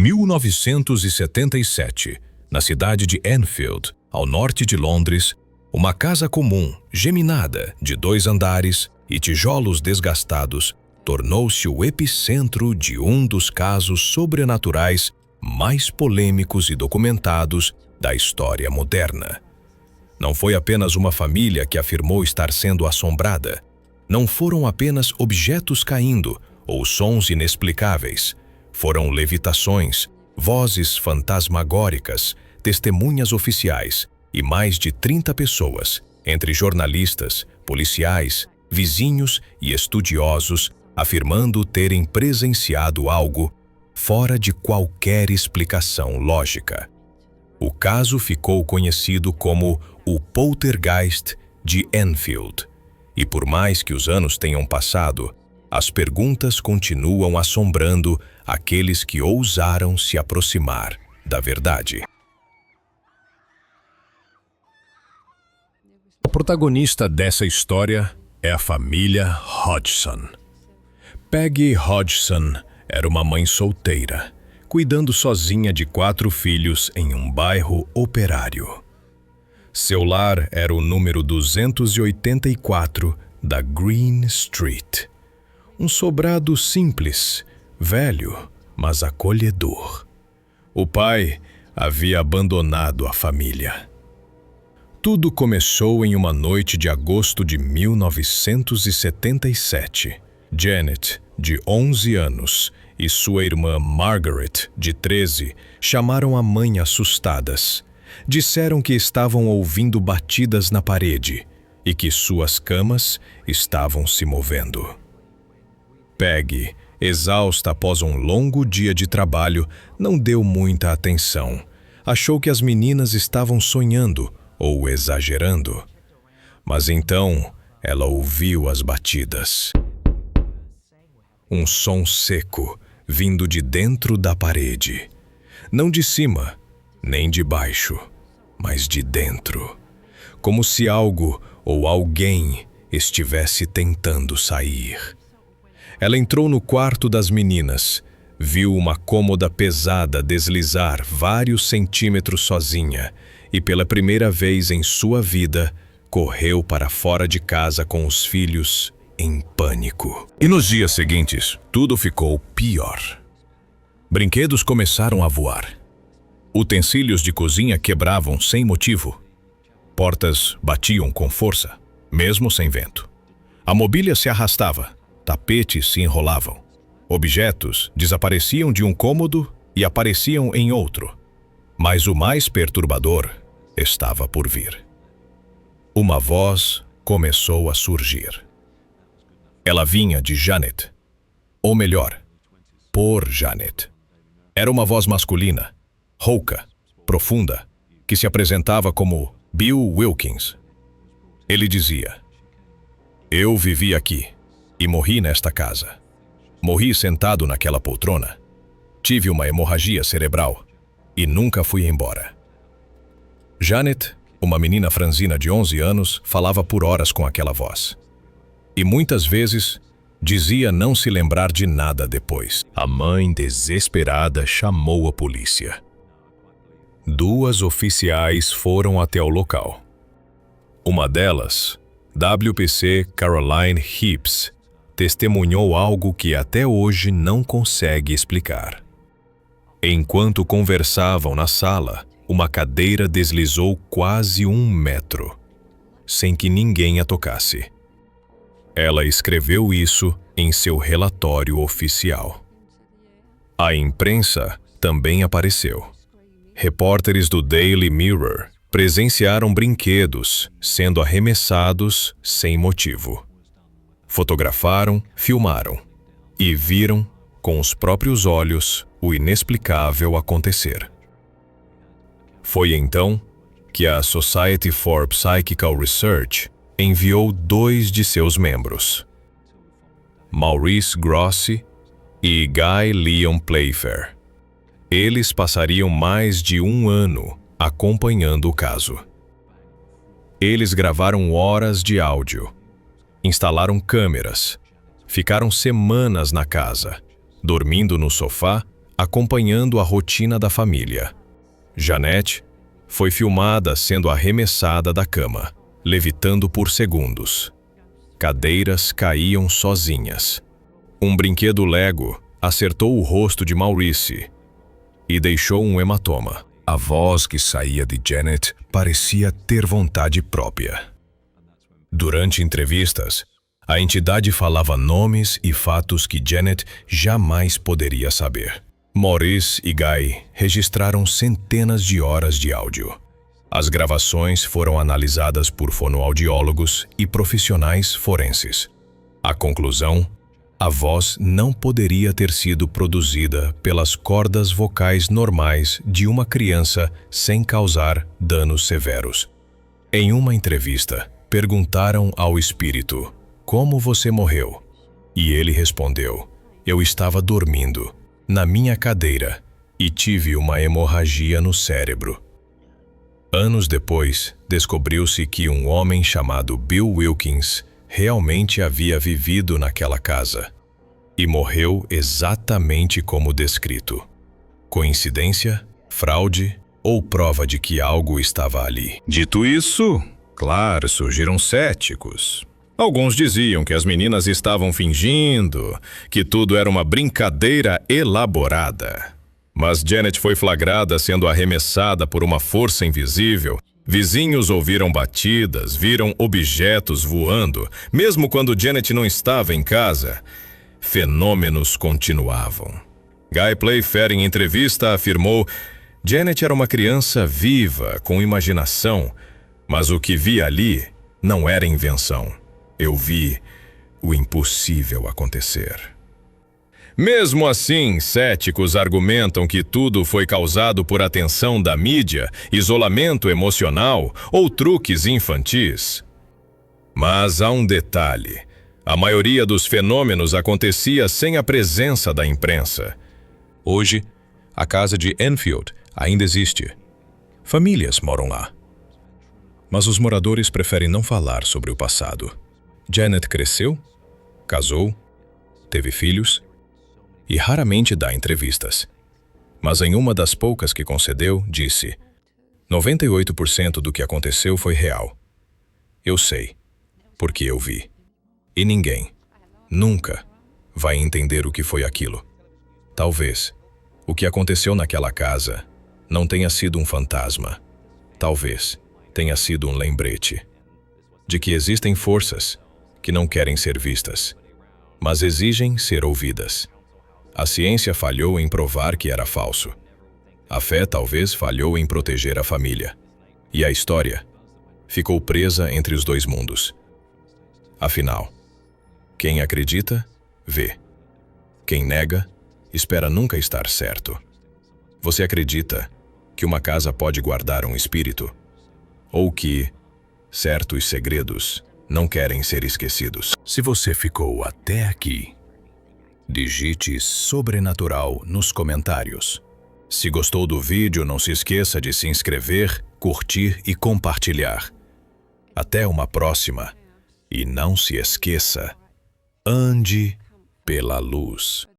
1977, na cidade de Enfield, ao norte de Londres, uma casa comum, geminada, de 2 andares e tijolos desgastados, tornou-se o epicentro de um dos casos sobrenaturais mais polêmicos e documentados da história moderna. Não foi apenas uma família que afirmou estar sendo assombrada. Não foram apenas objetos caindo ou sons inexplicáveis. Foram levitações, vozes fantasmagóricas, testemunhas oficiais e mais de 30 pessoas, entre jornalistas, policiais, vizinhos e estudiosos, afirmando terem presenciado algo fora de qualquer explicação lógica. O caso ficou conhecido como o Poltergeist de Enfield. E por mais que os anos tenham passado, as perguntas continuam assombrando aqueles que ousaram se aproximar da verdade. O protagonista dessa história é a família Hodgson. Peggy Hodgson era uma mãe solteira, cuidando sozinha de 4 filhos em um bairro operário. Seu lar era o número 284 da Green Street. Um sobrado simples, velho, mas acolhedor. O pai havia abandonado a família. Tudo começou em uma noite de agosto de 1977. Janet, de 11 anos, e sua irmã Margaret, de 13, chamaram a mãe assustadas. Disseram que estavam ouvindo batidas na parede e que suas camas estavam se movendo. Peggy, exausta após um longo dia de trabalho, não deu muita atenção. Achou que as meninas estavam sonhando ou exagerando. Mas então ela ouviu as batidas. Um som seco vindo de dentro da parede. Não de cima, nem de baixo, mas de dentro. Como se algo ou alguém estivesse tentando sair. Ela entrou no quarto das meninas, viu uma cômoda pesada deslizar vários centímetros sozinha e pela primeira vez em sua vida, correu para fora de casa com os filhos em pânico. E nos dias seguintes, tudo ficou pior. Brinquedos começaram a voar. Utensílios de cozinha quebravam sem motivo. Portas batiam com força, mesmo sem vento. A mobília se arrastava, tapetes se enrolavam. Objetos desapareciam de um cômodo e apareciam em outro. Mas o mais perturbador estava por vir. Uma voz começou a surgir. Ela vinha de Janet. Ou melhor, por Janet. Era uma voz masculina, rouca, profunda, que se apresentava como Bill Wilkins. Ele dizia: "Eu vivi aqui e morri nesta casa. Morri sentado naquela poltrona. Tive uma hemorragia cerebral e nunca fui embora." Janet, uma menina franzina de 11 anos, falava por horas com aquela voz. E muitas vezes dizia não se lembrar de nada depois. A mãe, desesperada, chamou a polícia. 2 oficiais foram até o local. Uma delas, WPC Caroline Hibbs, testemunhou algo que até hoje não consegue explicar. Enquanto conversavam na sala, uma cadeira deslizou quase 1 metro, sem que ninguém a tocasse. Ela escreveu isso em seu relatório oficial. A imprensa também apareceu. Repórteres do Daily Mirror presenciaram brinquedos sendo arremessados sem motivo. Fotografaram, filmaram e viram com os próprios olhos o inexplicável acontecer. Foi então que a Society for Psychical Research enviou 2 de seus membros, Maurice Grossi e Guy Leon Playfair. Eles passariam mais de 1 ano acompanhando o caso. Eles gravaram horas de áudio, instalaram câmeras, ficaram semanas na casa, dormindo no sofá, acompanhando a rotina da família. Janet foi filmada sendo arremessada da cama, levitando por segundos. Cadeiras caíam sozinhas. Um brinquedo Lego acertou o rosto de Maurice e deixou um hematoma. A voz que saía de Janet parecia ter vontade própria. Durante entrevistas, a entidade falava nomes e fatos que Janet jamais poderia saber. Maurice e Guy registraram centenas de horas de áudio. As gravações foram analisadas por fonoaudiólogos e profissionais forenses. A conclusão: a voz não poderia ter sido produzida pelas cordas vocais normais de uma criança sem causar danos severos. Em uma entrevista, perguntaram ao espírito: "Como você morreu?" E ele respondeu: "Eu estava dormindo na minha cadeira e tive uma hemorragia no cérebro." Anos depois, descobriu-se que um homem chamado Bill Wilkins realmente havia vivido naquela casa e morreu exatamente como descrito. Coincidência? Fraude? Ou prova de que algo estava ali? Dito isso, claro, surgiram céticos. Alguns diziam que as meninas estavam fingindo, que tudo era uma brincadeira elaborada. Mas Janet foi flagrada sendo arremessada por uma força invisível. Vizinhos ouviram batidas, viram objetos voando. Mesmo quando Janet não estava em casa, fenômenos continuavam. Guy Playfair, em entrevista, afirmou: Janet era uma criança viva, com imaginação, mas o que vi ali não era invenção. Eu vi o impossível acontecer. Mesmo assim, céticos argumentam que tudo foi causado por atenção da mídia, isolamento emocional ou truques infantis. Mas há um detalhe: a maioria dos fenômenos acontecia sem a presença da imprensa. Hoje, a casa de Enfield ainda existe. Famílias moram lá. Mas os moradores preferem não falar sobre o passado. Janet cresceu, casou, teve filhos e raramente dá entrevistas. Mas em uma das poucas que concedeu, disse: 98% do que aconteceu foi real. Eu sei, porque eu vi. E ninguém, nunca, vai entender o que foi aquilo. Talvez o que aconteceu naquela casa não tenha sido um fantasma. Talvez tenha sido um lembrete de que existem forças que não querem ser vistas, mas exigem ser ouvidas. A ciência falhou em provar que era falso. A fé talvez falhou em proteger a família. E a história ficou presa entre os dois mundos. Afinal, quem acredita, vê. Quem nega, espera nunca estar certo. Você acredita que uma casa pode guardar um espírito? Ou que certos segredos não querem ser esquecidos? Se você ficou até aqui, digite Sobrenatural nos comentários. Se gostou do vídeo, não se esqueça de se inscrever, curtir e compartilhar. Até uma próxima. E não se esqueça, ande pela luz.